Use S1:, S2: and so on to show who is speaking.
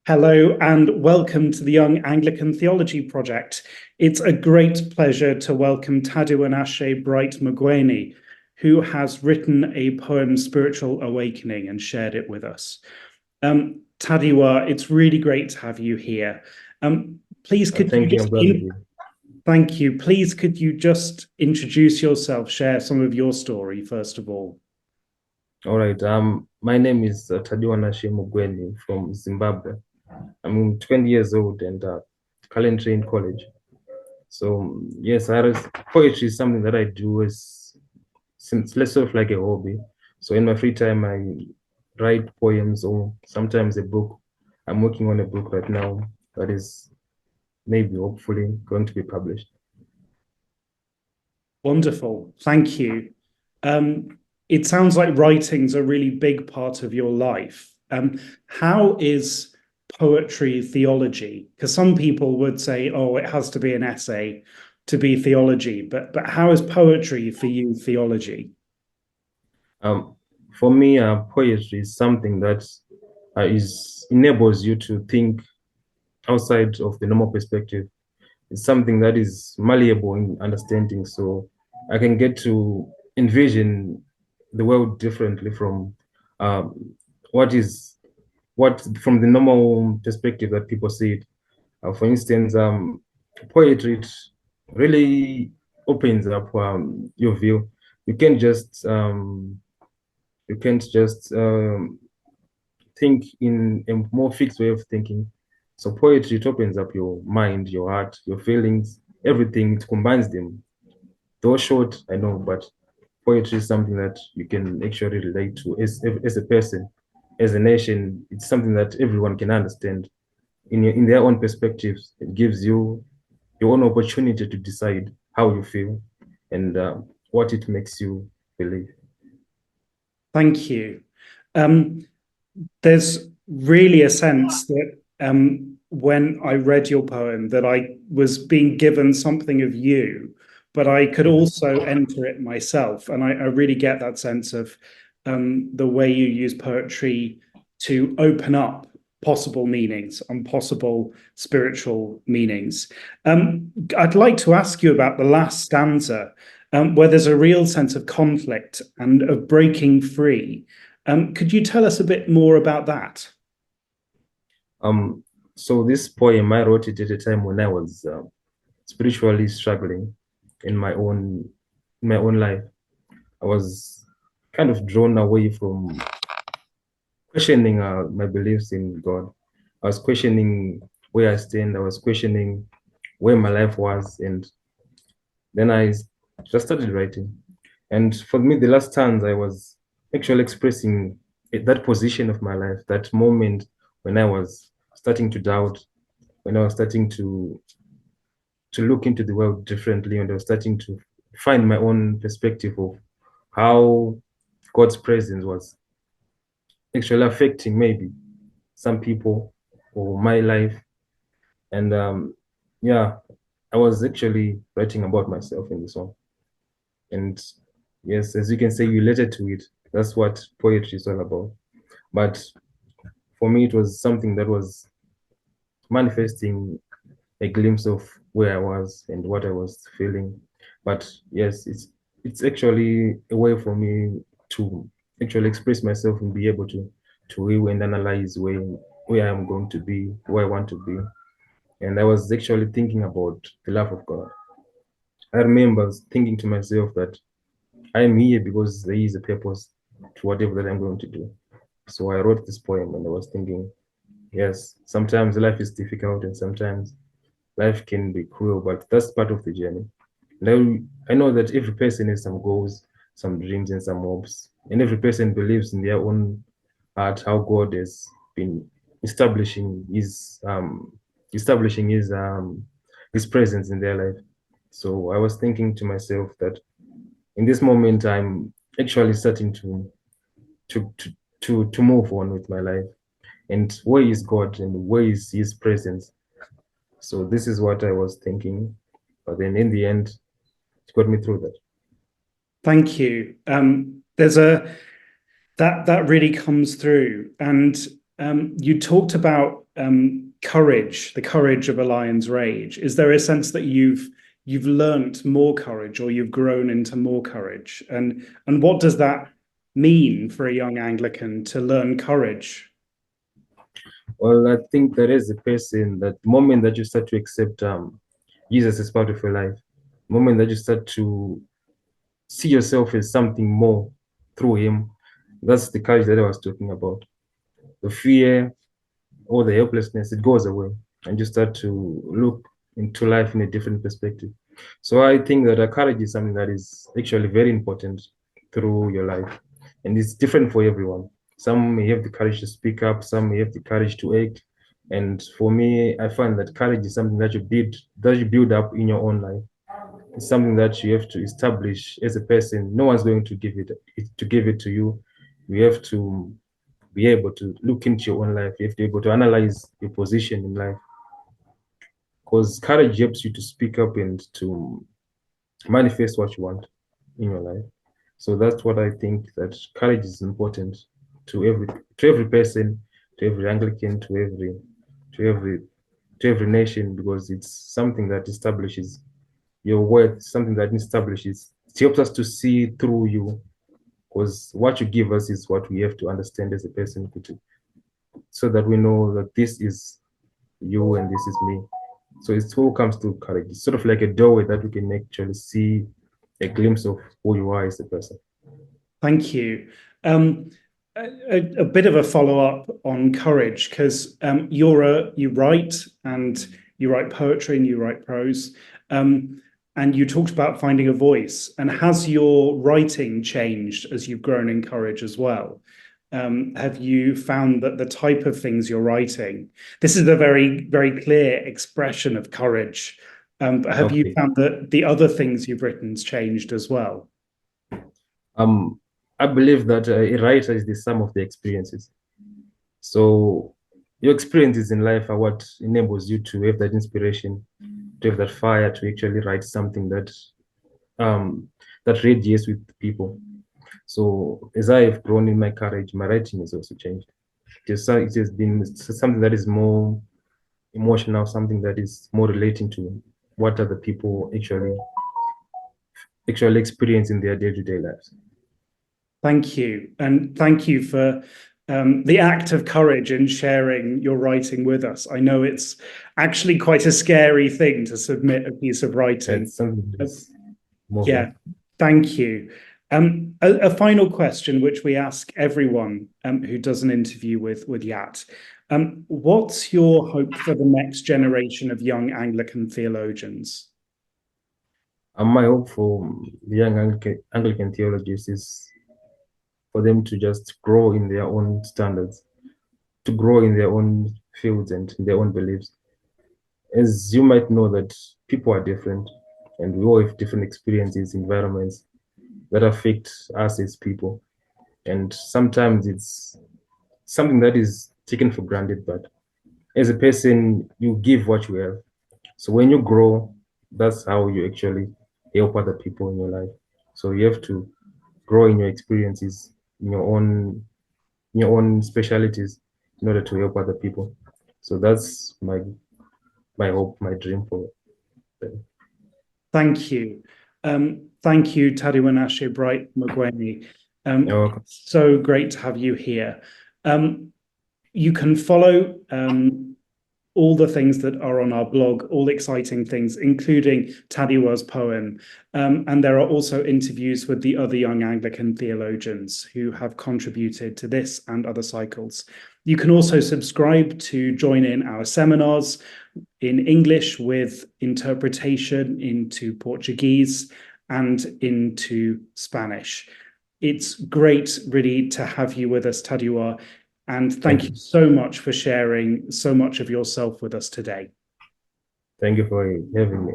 S1: Hello and welcome to the Young Anglican Theology Project. It's a great pleasure to welcome Tadiwanashe Bright Mugwenhi, who has written a poem, Spiritual Awakening, and shared it with us. Tadiwa, it's really great to have you here. Please could
S2: Thank
S1: you
S2: you. I'm glad to be.
S1: Thank you. Please could you just introduce yourself, share some of your story first of all.
S2: All right. My name is Tadiwanashe Mugwenhi from Zimbabwe. I'm 20 years old and currently in college. So yes, poetry is something that I do since less of like a hobby. So in my free time, I write poems or sometimes a book. I'm working on a book right now that is maybe hopefully going to be published.
S1: Wonderful. Thank you. It sounds like writing's a really big part of your life. How is poetry theology? Because some people would say, oh, it has to be an essay to be theology, but how is poetry for you theology?
S2: For me, poetry is something that enables you to think outside of the normal perspective. It's something that is malleable in understanding, so I can get to envision the world differently from um, what from the normal perspective that people see it. For instance, poetry it really opens up your view. You can't just think in a more fixed way of thinking. So poetry, it opens up your mind, your heart, your feelings, everything. It combines them. Though short, I know, but poetry is something that you can actually relate to as a person, as a nation. It's something that everyone can understand in their own perspectives. It gives you your own opportunity to decide how you feel and what it makes you believe.
S1: Thank you. There's really a sense that when I read your poem, that I was being given something of you, but I could also enter it myself. And I really get that sense of the way you use poetry to open up possible meanings and possible spiritual meanings. I'd like to ask you about the last stanza, where there's a real sense of conflict and of breaking free. Could you tell us a bit more about that?
S2: So this poem, I wrote it at a time when I was spiritually struggling in my own life. I was kind of drawn away from questioning my beliefs in God. I was questioning where I stand. I was questioning where my life was, and then I just started writing. And for me, the last times I was actually expressing that position of my life, that moment when I was starting to doubt, when I was starting to look into the world differently, and I was starting to find my own perspective of how God's presence was actually affecting maybe some people or my life. And yeah, I was actually writing about myself in this one. And yes, as you can say, you related to it. That's what poetry is all about. But for me, it was something that was manifesting a glimpse of where I was and what I was feeling. But yes, it's actually a way for me to actually express myself and be able to weigh and analyze where I'm going to be, where I want to be. And I was actually thinking about the love of God. I remember thinking to myself that I am here because there is a purpose to whatever that I'm going to do. So I wrote this poem and I was thinking, yes, sometimes life is difficult and sometimes life can be cruel, but that's part of the journey. Now, I know that every person has some goals, some dreams, and some hopes, and every person believes in their own heart how God has been establishing his presence in their life. So I was thinking to myself that in this moment I'm actually starting to to to move on with my life. And where is God and where is His presence? So this is what I was thinking, but then in the end, it got me through that.
S1: Thank you. There's a that really comes through, and you talked about courage, the courage of a lion's rage. Is there a sense that you've learnt more courage, or you've grown into more courage? And what does that mean for a young Anglican to learn courage?
S2: Well, I think there is a person, that moment that you start to accept Jesus as part of your life, moment that you start to see yourself as something more through him, that's the courage that I was talking about. The fear or the helplessness, it goes away, and you start to look into life in a different perspective. So I think that courage is something that is actually very important through your life, and it's different for everyone. Some may have the courage to speak up, some may have the courage to act. And for me, I find that courage is something that you build up in your own life. It's something that you have to establish as a person. No one's going to give it to you. You have to be able to look into your own life. You have to be able to analyze your position in life, because courage helps you to speak up and to manifest what you want in your life. So that's what I think, that courage is important to every person, to every Anglican, to every to every nation, because it's something that establishes your worth, something that establishes, it helps us to see through you, because what you give us is what we have to understand as a person, so that we know that this is you and this is me. So it all comes to courage. It's sort of like a doorway that we can actually see a glimpse of who you are as a person.
S1: Thank you. A bit of a follow-up on courage, because you write, and you write poetry and you write prose, and you talked about finding a voice. And has your writing changed as you've grown in courage as well? Have you found that the type of things you're writing, this is a very, very clear expression of courage, but have you
S2: Okay.
S1: found that the other things you've written's changed as well?
S2: I believe that a writer is the sum of the experiences. So your experiences in life are what enables you to have that inspiration, to have that fire to actually write something that radiates with people. So as I have grown in my courage, my writing has also changed. It has been something that is more emotional, something that is more relating to what other people actually experience in their day-to-day lives.
S1: Thank you. And thank you for the act of courage in sharing your writing with us. I know it's actually quite a scary thing to submit a piece of writing.
S2: That's something that's more
S1: Yeah,
S2: fun.
S1: thank you. A final question, which we ask everyone who does an interview with Yat. What's your hope for the next generation of young Anglican theologians?
S2: And my hope for the young Anglican theologians is for them to just grow in their own standards, to grow in their own fields and in their own beliefs. As you might know, that people are different, and we all have different experiences, environments that affect us as people. And sometimes it's something that is taken for granted, but as a person, you give what you have. So when you grow, that's how you actually help other people in your life. So you have to grow in your experiences, in your own specialities, in order to help other people. So that's my hope, my dream for them.
S1: Thank you. Thank you, Tadiwanashe Bright Mugwenhi.
S2: You're welcome.
S1: So great to have you here. You can follow all the things that are on our blog, all exciting things, including Tadiwa's poem. And there are also interviews with the other young Anglican theologians who have contributed to this and other cycles. You can also subscribe to join in our seminars in English with interpretation into Portuguese and into Spanish. It's great, really, to have you with us, Tadiwa. And thank you so much for sharing so much of yourself with us today.
S2: Thank you for having me.